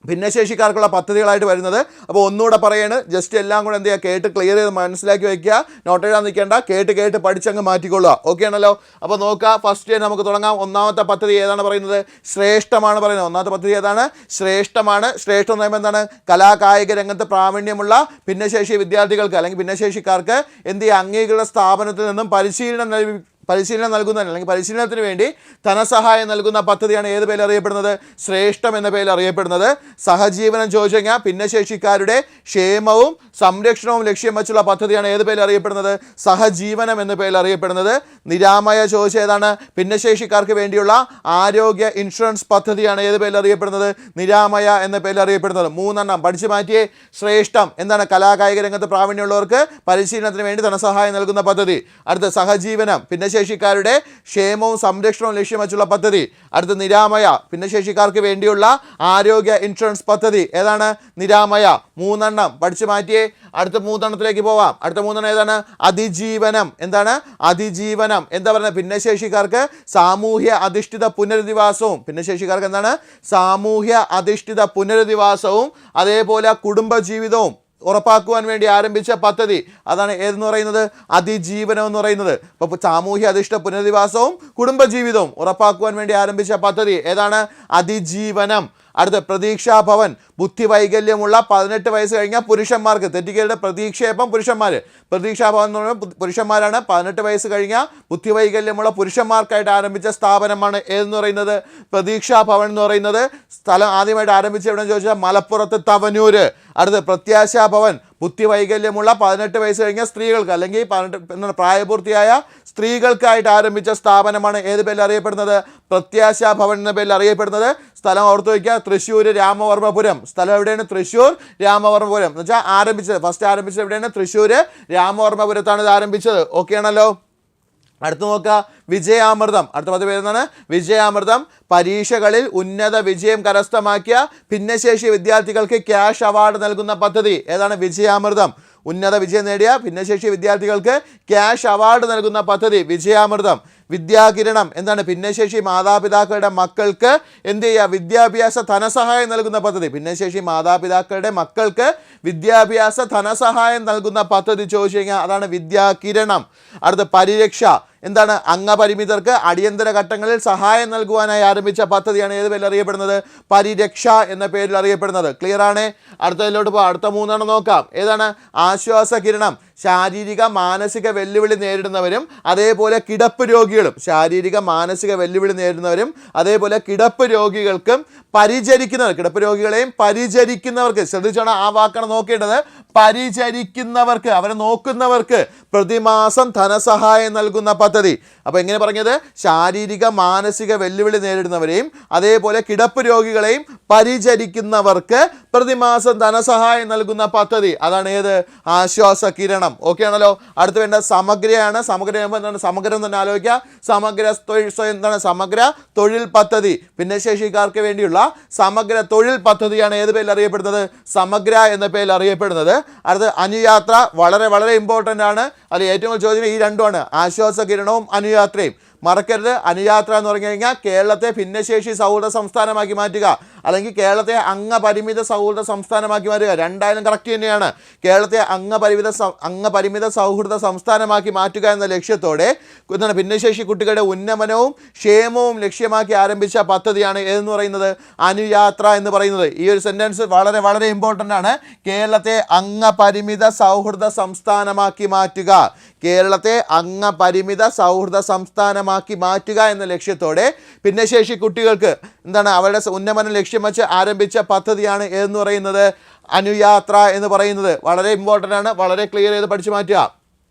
ഭിന്നശേഷിക്കാർക്കുള്ള പദ്ധതികളായിട്ട് വരുന്നത്. അപ്പോൾ ഒന്നുകൂടെ പറയാണ്, ജസ്റ്റ് എല്ലാം കൂടെ എന്ത് ചെയ്യുക, കേട്ട് ക്ലിയർ ചെയ്ത് മനസ്സിലാക്കി വയ്ക്കുക, നോട്ട് എഴുതാൻ നിൽക്കേണ്ട, കേട്ട് പഠിച്ചങ്ങ് മാറ്റിക്കൊള്ളുക. ഓക്കെ ആണല്ലോ. അപ്പോൾ നോക്കുക, ഫസ്റ്റ് നമുക്ക് തുടങ്ങാം. ഒന്നാമത്തെ പദ്ധതി ഏതാണ് പറയുന്നത്? ശ്രേഷ്ഠമാണ് പറയുന്നത്. ഒന്നാമത്തെ പദ്ധതി ഏതാണ്? ശ്രേഷ്ഠമാണ്. ശ്രേഷ്ഠം എന്ന് പറയുമ്പോൾ എന്താണ്? കലാകായിക രംഗത്ത് പ്രാവീണ്യമുള്ള ഭിന്നശേഷി വിദ്യാർത്ഥികൾക്ക് അല്ലെങ്കിൽ ഭിന്നശേഷിക്കാർക്ക് എന്ത് ചെയ്യുക, അംഗീകൃത സ്ഥാപനത്തിൽ നിന്നും പരിശീലനം നൽകുന്നതിന് അല്ലെങ്കിൽ പരിശീലനത്തിന് വേണ്ടി ധനസഹായം നൽകുന്ന പദ്ധതിയാണ് ഏത് പേരിൽ അറിയപ്പെടുന്നത്? ശ്രേഷ്ഠം എന്ന പേരിൽ അറിയപ്പെടുന്നത്. സഹജീവനം ചോദിച്ചു കഴിഞ്ഞാൽ ഭിന്നശേഷിക്കാരുടെ ക്ഷേമവും സംരക്ഷണവും ലക്ഷ്യം വെച്ചുള്ള പദ്ധതിയാണ് ഏത് പേരിൽ അറിയപ്പെടുന്നത്? സഹജീവനം എന്ന പേരിൽ അറിയപ്പെടുന്നത്. നിരാമയ ചോദിച്ച ഏതാണ്? ഭിന്നശേഷിക്കാർക്ക് വേണ്ടിയുള്ള ആരോഗ്യ ഇൻഷുറൻസ് പദ്ധതിയാണ് ഏത് പേരിൽ അറിയപ്പെടുന്നത്? നിരാമയ എന്ന പേരിൽ അറിയപ്പെടുന്നത്. 3 പഠിച്ചു മാറ്റിയേ. ശ്രേഷ്ഠം എന്താണ്? കലാകായിക രംഗത്ത് പ്രാവീണ്യമുള്ളവർക്ക് പരിശീലനത്തിന് വേണ്ടി ധനസഹായം നൽകുന്ന പദ്ധതി. അടുത്ത സഹജീവനം, ഭിന്നശേഷിക്കാരുടെ ക്ഷേമവും സംരക്ഷണവും ലക്ഷ്യം വെച്ചുള്ള പദ്ധതി. അടുത്ത നിരാമയ, ഭിന്നശേഷിക്കാർക്ക് വേണ്ടിയുള്ള ആരോഗ്യ ഇൻഷുറൻസ് പദ്ധതി. ഏതാണ്? നിരാമയ. 3 പഠിച്ചു മാറ്റിയേ. അടുത്ത 3 പോവാം. അടുത്ത 3 ഏതാണ്? അതിജീവനം. എന്താണ്? അതിജീവനം എന്താ പറയുന്നത്? ഭിന്നശേഷിക്കാർക്ക് സാമൂഹ്യ അധിഷ്ഠിത പുനരധിവാസവും. ഭിന്നശേഷിക്കാർക്ക് എന്താണ്? സാമൂഹ്യ അധിഷ്ഠിത പുനരധിവാസവും അതേപോലെ കുടുംബജീവിതവും ഉറപ്പാക്കുവാൻ വേണ്ടി ആരംഭിച്ച പദ്ധതി. അതാണ് ഏതെന്ന് പറയുന്നത്? അതിജീവനം എന്ന് പറയുന്നത്. അപ്പോൾ സാമൂഹ്യ അധിഷ്ഠിത പുനരധിവാസവും കുടുംബജീവിതവും ഉറപ്പാക്കുവാൻ വേണ്ടി ആരംഭിച്ച പദ്ധതി ഏതാണ്? അതിജീവനം. അടുത്ത പ്രതീക്ഷാഭവൻ, ബുദ്ധിവൈകല്യമുള്ള 18 വയസ്സ് കഴിഞ്ഞ പുരുഷന്മാർക്ക്. തെറ്റിക്കരുടെ പ്രതീക്ഷയപ്പം പുരുഷന്മാർ. പ്രതീക്ഷാഭവൻ എന്ന് പറയുമ്പോൾ പുരുഷന്മാരാണ്. 18 വയസ്സ് കഴിഞ്ഞ ബുദ്ധിവൈകല്യമുള്ള പുരുഷന്മാർക്കായിട്ട് ആരംഭിച്ച സ്ഥാപനമാണ് ഏതെന്ന് പറയുന്നത്? പ്രതീക്ഷാഭവൻ എന്ന് പറയുന്നത്. സ്ഥലം ആദ്യമായിട്ട് ആരംഭിച്ച എവിടെയെന്ന് ചോദിച്ചാൽ മലപ്പുറത്ത് തവനൂർ. അടുത്ത് പ്രത്യാശാഭവൻ, ബുദ്ധിവൈകല്യമുള്ള 18 വയസ്സ് കഴിഞ്ഞ സ്ത്രീകൾക്ക് അല്ലെങ്കിൽ 18 പ്രായപൂർത്തിയായ സ്ത്രീകൾക്കായിട്ട് ആരംഭിച്ച സ്ഥാപനമാണ് ഏത് പേരിൽ അറിയപ്പെടുന്നത്? പ്രത്യാശാഭവൻ എന്ന പേരിൽ അറിയപ്പെടുന്നത്. സ്ഥലം ഓർത്തു വയ്ക്കുക, തൃശ്ശൂർ രാമവർമ്മപുരം. സ്ഥലം എവിടെയാണ്? തൃശ്ശൂർ രാമവർമ്മപുരം. എന്ന് വെച്ചാൽ ഫസ്റ്റ് ആരംഭിച്ചത് എവിടെയാണ്? തൃശ്ശൂർ രാമവർമ്മപുരത്താണ് ഇത് ആരംഭിച്ചത്. ഓക്കെ ആണല്ലോ. അടുത്ത് നോക്കുക, വിജയാമൃതം. അടുത്ത 10 പേരെന്നാണ് വിജയാമൃതം. പരീക്ഷകളിൽ ഉന്നത വിജയം കരസ്ഥമാക്കിയ ഭിന്നശേഷി വിദ്യാർത്ഥികൾക്ക് ക്യാഷ് അവാർഡ് നൽകുന്ന പദ്ധതി. ഏതാണ്? വിജയാമൃതം. ഉന്നത വിജയം നേടിയ ഭിന്നശേഷി വിദ്യാർത്ഥികൾക്ക് ക്യാഷ് അവാർഡ് നൽകുന്ന പദ്ധതി വിജയാമൃതം. വിദ്യാകിരണം എന്താണ്? ഭിന്നശേഷി മാതാപിതാക്കളുടെ മക്കൾക്ക് എന്ത് ചെയ്യുക? വിദ്യാഭ്യാസ ധനസഹായം നൽകുന്ന പദ്ധതി. ഭിന്നശേഷി മാതാപിതാക്കളുടെ മക്കൾക്ക് വിദ്യാഭ്യാസ ധനസഹായം നൽകുന്ന പദ്ധതി ചോദിച്ചു കഴിഞ്ഞാൽ അതാണ് വിദ്യാകിരണം. അടുത്ത പരിരക്ഷ എന്താണ്? അംഗപരിമിതർക്ക് അടിയന്തര ഘട്ടങ്ങളിൽ സഹായം നൽകുവാനായി ആരംഭിച്ച പദ്ധതിയാണ് ഏത് പേരിൽ അറിയപ്പെടുന്നത്? പരിരക്ഷ എന്ന പേരിൽ അറിയപ്പെടുന്നത്. ക്ലിയർ ആണ്? അടുത്തതിലോട്ട് പോകാം. അടുത്ത 3 നോക്കാം. ഏതാണ്? ആശ്വാസകിരണം, ശാരീരിക മാനസിക വെല്ലുവിളി നേരിടുന്നവരും അതേപോലെ കിടപ്പ് രോഗികളും. ശാരീരിക മാനസിക വെല്ലുവിളി നേരിടുന്നവരും അതേപോലെ കിടപ്പ് രോഗികൾക്കും പരിചരിക്കുന്നവർ, കിടപ്പ് രോഗികളെയും പരിചരിക്കുന്നവർക്ക്, ശ്രദ്ധിച്ചാണ് ആ വാക്കാണ് നോക്കേണ്ടത്. പരിചരിക്കുന്നവർക്ക്, അവരെ നോക്കുന്നവർക്ക് പ്രതിമാസം ധനസഹായം നൽകുന്ന പദ്ധതി. അപ്പോൾ എങ്ങനെ പറഞ്ഞത്? ശാരീരിക മാനസിക വെല്ലുവിളി നേരിടുന്നവരെയും അതേപോലെ കിടപ്പ് രോഗികളെയും പരിചരിക്കുന്നവർക്ക് പ്രതിമാസം ധനസഹായം നൽകുന്ന പദ്ധതി. അതാണ് ഏത്? ആശ്വാസകിരണം. ഓക്കെ ആണല്ലോ. അടുത്ത് വേണ്ട സമഗ്രയാണ്. സമഗ്ര എന്താണ്? സമഗ്രം തന്നെ ആലോചിക്കുക. സമഗ്ര എന്താണ്? സമഗ്ര തൊഴിൽ പദ്ധതി. ഭിന്നശേഷിക്കാർക്ക് വേണ്ടിയുള്ള സമഗ്ര തൊഴിൽ പദ്ധതിയാണ് ഏത് പേരിൽ അറിയപ്പെടുന്നത്? സമഗ്ര എന്ന പേരിൽ അറിയപ്പെടുന്നത്. അടുത്ത് അനുയാത്ര, വളരെ വളരെ ഇമ്പോർട്ടൻ്റ് ആണ്. അതിൽ ഏറ്റവും കൂടുതൽ ചോദ്യം ഈ രണ്ടുമാണ്, ആശ്വാസകിരണവും അനുയാത്രയും. മറക്കരുത്, അനുയാത്ര എന്ന് പറഞ്ഞു കഴിഞ്ഞാൽ കേരളത്തെ ഭിന്നശേഷി സൗഹൃദ സംസ്ഥാനമാക്കി മാറ്റുക, അല്ലെങ്കിൽ കേരളത്തെ അംഗപരിമിത സൗഹൃദ സംസ്ഥാനമാക്കി മാറ്റുക. രണ്ടായാലും കറക്റ്റ് തന്നെയാണ്. കേരളത്തെ അംഗപരിമിത സൗഹൃദ സംസ്ഥാനമാക്കി മാറ്റുക എന്ന ലക്ഷ്യത്തോടെ എന്താണ് ഭിന്നശേഷി കുട്ടികളുടെ ഉന്നമനവും ക്ഷേമവും ലക്ഷ്യമാക്കി ആരംഭിച്ച പദ്ധതിയാണ് ഏതെന്ന് പറയുന്നത്? അനുയാത്ര എന്ന് പറയുന്നത്. ഈ ഒരു സെൻറ്റൻസ് വളരെ വളരെ ഇമ്പോർട്ടൻ്റ് ആണ്. കേരളത്തെ അംഗപരിമിത സൗഹൃദ സംസ്ഥാനമാക്കി മാറ്റുക, കേരളത്തെ അംഗപരിമിത സൗഹൃദ സംസ്ഥാനമാക്കി മാറ്റുക എന്ന ലക്ഷ്യത്തോടെ ഭിന്നശേഷി കുട്ടികൾക്ക് എന്താണ് അവരുടെ ഉന്നമനം ലക്ഷ്യം വെച്ച് ആരംഭിച്ച പദ്ധതിയാണ് ഏതെന്ന് പറയുന്നത്? അനുയാത്ര എന്ന് പറയുന്നത്. വളരെ ഇമ്പോർട്ടൻ്റ് ആണ്, വളരെ ക്ലിയർ ചെയ്ത് പഠിച്ചു മാറ്റുക.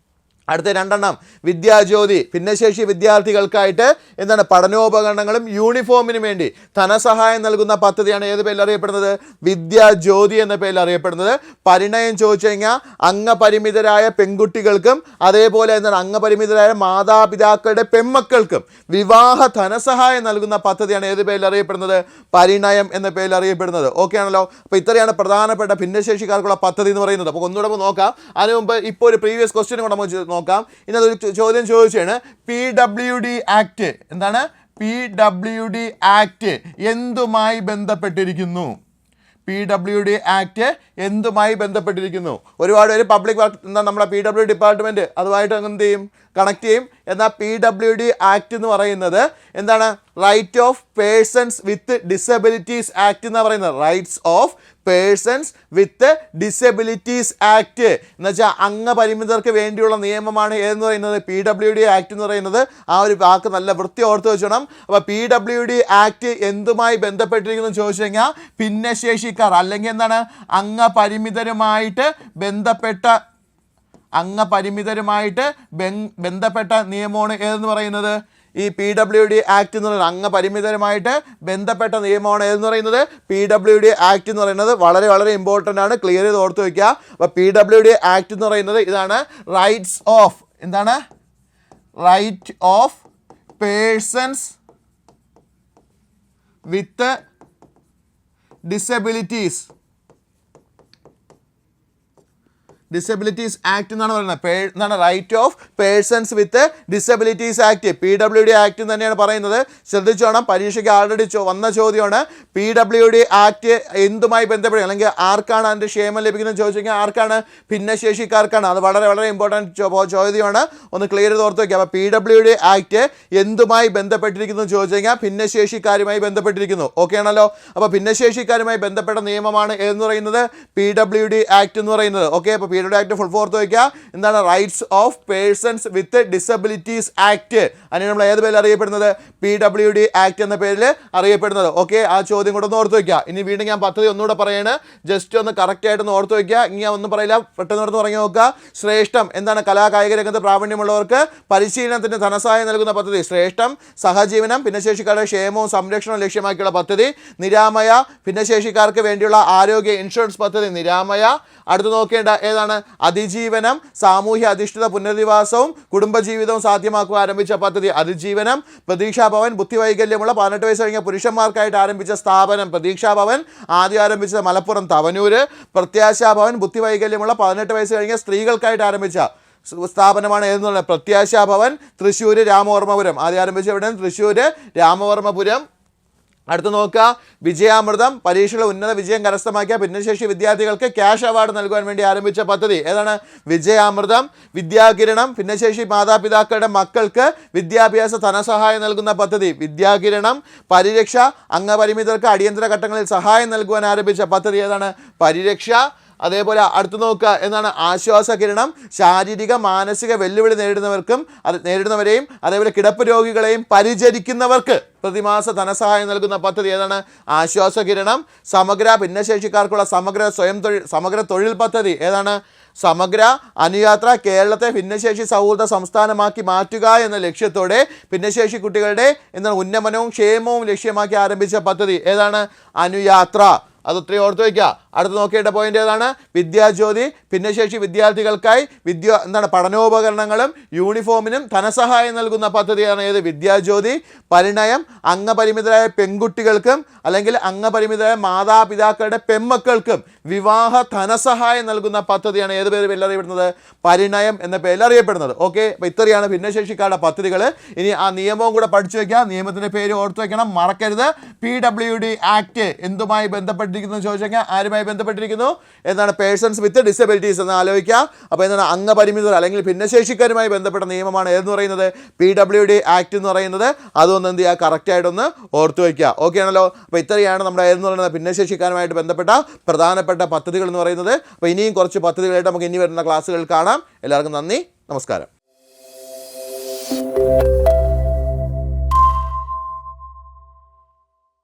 അടുത്ത 2 വിദ്യാജ്യോതി. ഭിന്നശേഷി വിദ്യാർത്ഥികൾക്കായിട്ട് എന്താണ്? പഠനോപകരണങ്ങളും യൂണിഫോമിനും വേണ്ടി ധനസഹായം നൽകുന്ന പദ്ധതിയാണ് ഏത് പേരിൽ അറിയപ്പെടുന്നത്? വിദ്യാജ്യോതി എന്ന പേരിൽ അറിയപ്പെടുന്നത്. പരിണയം ചോദിച്ചു കഴിഞ്ഞാൽ അംഗപരിമിതരായ പെൺകുട്ടികൾക്കും അതേപോലെ എന്താണ് അംഗപരിമിതരായ മാതാപിതാക്കളുടെ പെൺമക്കൾക്കും വിവാഹ ധനസഹായം നൽകുന്ന പദ്ധതിയാണ് ഏത് പേരിൽ അറിയപ്പെടുന്നത്? പരിണയം എന്ന പേരിൽ അറിയപ്പെടുന്നത്. ഓക്കെ ആണല്ലോ. അപ്പോൾ ഇത്രയാണ് പ്രധാനപ്പെട്ട ഭിന്നശേഷിക്കാർക്കുള്ള പദ്ധതി എന്ന് പറയുന്നത്. അപ്പോൾ ഒന്നുകൂടെ നോക്കാം. അതിന് മുമ്പ് ഇപ്പോൾ ഒരു പ്രീവിയസ് ക്വസ്റ്റ്യൻ കൂടെ നമുക്ക് നോക്കാം. ഇന്നതൊരു ചോദ്യം ചോദിച്ചാണ്, PWD ആക്ട് എന്താണ്? PWD ആക്ട് എന്തുമായി ബന്ധപ്പെട്ടിരിക്കുന്നു? PWD ആക്ട് എന്തുമായി ബന്ധപ്പെട്ടിരിക്കുന്നു? ഒരുപാട് പേര് പബ്ലിക് വർക്ക് എന്താ നമ്മുടെ PWD ഡിപ്പാർട്ട്മെൻറ്റ് അതുമായിട്ട് എന്ത് ചെയ്യും, കണക്ട് ചെയ്യും. എന്നാൽ PWD ആക്ട് എന്ന് പറയുന്നത് എന്താണ്? Right of persons with disabilities act എന്ന് പറയുന്നത്. Rights of persons with disabilities act എന്ന് വെച്ചാൽ അംഗപരിമിതർക്ക് വേണ്ടിയുള്ള നിയമമാണ് ഏതെന്ന് പറയുന്നത് PWD ആക്ട് എന്ന് പറയുന്നത്. ആ ഒരു വാക്ക് നല്ല വൃത്തി ഓർത്ത് വെച്ചോണം. അപ്പോൾ PWD ആക്ട് എന്തുമായി ബന്ധപ്പെട്ടിരിക്കുന്നു ചോദിച്ചു കഴിഞ്ഞാൽ ഭിന്നശേഷിക്കാർ അല്ലെങ്കിൽ എന്താണ് അംഗപരിമിതരുമായിട്ട് ബന്ധപ്പെട്ട നിയമമാണ് ഏതെന്ന് പറയുന്നത് ഈ PWD ആക്ട് എന്ന് പറയുന്നത്. അംഗപരിമിതരുമായിട്ട് ബന്ധപ്പെട്ട നിയമമാണ് ഏതെന്ന് പറയുന്നത് PWD ആക്ട് എന്ന് പറയുന്നത്. വളരെ വളരെ ഇമ്പോർട്ടൻ്റ് ആണ്, ക്ലിയർ ചെയ്ത് ഓർത്ത് വയ്ക്കുക. അപ്പോൾ PWD ആക്ട് എന്ന് പറയുന്നത് ഇതാണ്. റൈറ്റ്സ് ഓഫ് എന്താണ്? Right of persons with disabilities act എന്നാണ് പറയുന്നത്. എന്താണ്? Right of persons with disabilities act PWD act തന്നെയാണ് പറയുന്നത്. ശ്രദ്ധിച്ചോണം, പരീക്ഷയ്ക്ക് ആൾറെഡി വന്ന ചോദ്യമാണ്. PWD ആക്ട് എന്തുമായി ബന്ധപ്പെടുക അല്ലെങ്കിൽ ആർക്കാണ് അതിൻ്റെ ക്ഷേമം ലഭിക്കുന്നത് ചോദിച്ചു കഴിഞ്ഞാൽ ആർക്കാണ്? ഭിന്നശേഷിക്കാർക്കാണ്. അത് വളരെ വളരെ ഇമ്പോർട്ടൻറ്റ് ചോദ്യമാണ്, ഒന്ന് ക്ലിയർ ചെയ്ത് ഓർത്ത് വയ്ക്കുക. അപ്പോൾ PWD ആക്ട് എന്തുമായി ബന്ധപ്പെട്ടിരിക്കുന്നു ചോദിച്ചു കഴിഞ്ഞാൽ ഭിന്നശേഷിക്കാരുമായി ബന്ധപ്പെട്ടിരിക്കുന്നു. ഓക്കെ ആണല്ലോ? അപ്പോൾ ഭിന്നശേഷിക്കാരുമായി ബന്ധപ്പെട്ട നിയമമാണ് എന്ന് പറയുന്നത് PWD ആക്ട് എന്ന് പറയുന്നത്. ഓക്കെ, അപ്പോൾ PWD ആക്ട് ഫുൾ ഫോർത്ത് വയ്ക്കുക. എന്താണ്? Rights of persons with disabilities act. അതിന് നമ്മൾ ഏത് പേരിൽ അറിയപ്പെടുന്നത്? PWD ആക്ട് എന്ന പേരിൽ അറിയപ്പെടുന്നത്. ഓക്കെ, ആ ചോദ്യം കൂടെ ഒന്ന് ഓർത്ത് വയ്ക്കുക. ഇനി വീണ്ടും ഞാൻ പദ്ധതി ഒന്നുകൂടെ പറയാണ്, ജസ്റ്റ് ഒന്ന് കറക്റ്റ് ആയിട്ടൊന്ന് ഓർത്ത് വയ്ക്കുക. ഇങ്ങനെ ഒന്നും പറയില്ല, പെട്ടെന്ന് ഓർത്ത് പറഞ്ഞു നോക്കുക. ശ്രേഷ്ഠം എന്താണ്? കലാകായിക രംഗത്ത് പ്രാവീണ്യമുള്ളവർക്ക് പരിശീലനത്തിന് ധനസഹായം നൽകുന്ന പദ്ധതി. ശ്രേഷ്ഠം സഹജീവനം ഭിന്നശേഷിക്കാരുടെ ക്ഷേമവും സംരക്ഷണവും ലക്ഷ്യമാക്കിയുള്ള പദ്ധതി. നിരാമയ ഭിന്നശേഷിക്കാർക്ക് വേണ്ടിയുള്ള ആരോഗ്യ ഇൻഷുറൻസ് പദ്ധതി നിരാമയ. അടുത്ത് നോക്കേണ്ട ഏതാണ്? അതിജീവനം സാമൂഹ്യ അധിഷ്ഠിത പുനരധിവാസവും കുടുംബജീവിതവും സാധ്യമാക്കുക ആരംഭിച്ച പദ്ധതി അതിജീവനം. പ്രതീക്ഷാഭവൻ ബുദ്ധിവൈകല്യമുള്ള 18 വയസ്സ് കഴിഞ്ഞ പുരുഷന്മാർക്കായിട്ട് ആരംഭിച്ച സ്ഥാപനം പ്രതീക്ഷാഭവൻ. ആദ്യം ആരംഭിച്ചത് മലപ്പുറം തവനൂര്. പ്രത്യാശാഭവൻ ബുദ്ധിവൈകല്യമുള്ള 18 വയസ്സ് കഴിഞ്ഞ സ്ത്രീകൾക്കായിട്ട് ആരംഭിച്ച സ്ഥാപനമാണ് ഏതെന്നുള്ള പ്രത്യാശാഭവൻ തൃശ്ശൂർ രാമവർമ്മപുരം. ആദ്യം ആരംഭിച്ച എവിടെ? തൃശ്ശൂർ രാമവർമ്മപുരം. അടുത്ത് നോക്കുക, വിജയാമൃതം പരീക്ഷയിൽ ഉന്നത വിജയം കരസ്ഥമാക്കിയ ഭിന്നശേഷി വിദ്യാർത്ഥികൾക്ക് ക്യാഷ് അവാർഡ് നൽകുവാൻ വേണ്ടി ആരംഭിച്ച പദ്ധതി ഏതാണ്? വിജയാമൃതം. വിദ്യാകിരണം ഭിന്നശേഷി മാതാപിതാക്കളുടെ മക്കൾക്ക് വിദ്യാഭ്യാസ ധനസഹായം നൽകുന്ന പദ്ധതി വിദ്യാകിരണം. പരിരക്ഷ അംഗപരിമിതർക്ക് അടിയന്തര ഘട്ടങ്ങളിൽ സഹായം നൽകുവാൻ ആരംഭിച്ച പദ്ധതി ഏതാണ്? പരിരക്ഷ. അതേപോലെ അടുത്ത് നോക്കുക എന്താണ്? ആശ്വാസകിരണം ശാരീരിക മാനസിക വെല്ലുവിളി നേരിടുന്നവരെയും അതേപോലെ കിടപ്പ് രോഗികളെയും പരിചരിക്കുന്നവർക്ക് പ്രതിമാസ ധനസഹായം നൽകുന്ന പദ്ധതി ഏതാണ്? ആശ്വാസകിരണം. സമഗ്ര ഭിന്നശേഷിക്കാർക്കുള്ള സമഗ്ര തൊഴിൽ പദ്ധതി ഏതാണ്? സമഗ്ര. അനുയാത്ര കേരളത്തെ ഭിന്നശേഷി സൗഹൃദ സംസ്ഥാനമാക്കി മാറ്റുക എന്ന ലക്ഷ്യത്തോടെ ഭിന്നശേഷി കുട്ടികളുടെ എന്താണ് ഉന്നമനവും ക്ഷേമവും ലക്ഷ്യമാക്കി ആരംഭിച്ച പദ്ധതി ഏതാണ്? അനുയാത്ര. അത് ഒത്തിരി ഓർത്ത് വയ്ക്കുക. അടുത്ത് നോക്കേണ്ട പോയിന്റ് ഏതാണ്? വിദ്യാജ്യോതി ഭിന്നശേഷി വിദ്യാർത്ഥികൾക്കായി പഠനോപകരണങ്ങളും യൂണിഫോമിനും ധനസഹായം നൽകുന്ന പദ്ധതിയാണ് ഏത്? വിദ്യാജ്യോതി. പരിണയം അംഗപരിമിതരായ പെൺകുട്ടികൾക്കും അല്ലെങ്കിൽ അംഗപരിമിതരായ മാതാപിതാക്കളുടെ പെൺമക്കൾക്കും വിവാഹ ധനസഹായം നൽകുന്ന പദ്ധതിയാണ് ഏത് പേരിൽ അറിയപ്പെടുന്നത്? പരിണയം എന്ന പേരിൽ അറിയപ്പെടുന്നത്. ഓക്കെ, അപ്പോൾ ഇത്രയാണ് ഭിന്നശേഷിക്കാരുടെ പദ്ധതികൾ. ഇനി ആ നിയമവും കൂടെ പഠിച്ചു വയ്ക്കുക. നിയമത്തിൻ്റെ പേര് ഓർത്ത് വയ്ക്കണം, മറക്കരുത്. PWD ആക്ട് എന്തുമായി ബന്ധപ്പെട്ടിരിക്കുന്നു ചോദിച്ചു കഴിഞ്ഞാൽ ആരുമായി ബന്ധപ്പെട്ടിരിക്കുന്നു? എന്താണ്? പേഴ്സൺസ് വിത്ത് ഡിസബിലിറ്റീസ് എന്ന് ആലോചിക്കുക. അപ്പോൾ എന്താണ്? അംഗപരിമിതർ അല്ലെങ്കിൽ ഭിന്നശേഷിക്കാരുമായി ബന്ധപ്പെട്ട നിയമമാണ് ഏതെന്ന് പറയുന്നത്? PWD ആക്ട് എന്ന് പറയുന്നത്. അതൊന്ന് എന്ത് ചെയ്യുക? കറക്റ്റായിട്ടൊന്ന് ഓർത്ത് വയ്ക്കുക. ഓക്കെ ആണല്ലോ? അപ്പോൾ ഇത്രയാണ് നമ്മുടെ ഏതെന്ന് പറയുന്നത് ഭിന്നശേഷിക്കാരുമായിട്ട് ബന്ധപ്പെട്ട പ്രധാനപ്പെട്ട പദ്ധതികൾ എന്ന് പറയുന്നത്. അപ്പോൾ ഇനിയും കുറച്ച് പദ്ധതികളായിട്ട് നമുക്ക് ഇനി വരുന്ന ക്ലാസ്സുകൾ കാണാം. എല്ലാവർക്കും നന്ദി, നമസ്കാരം.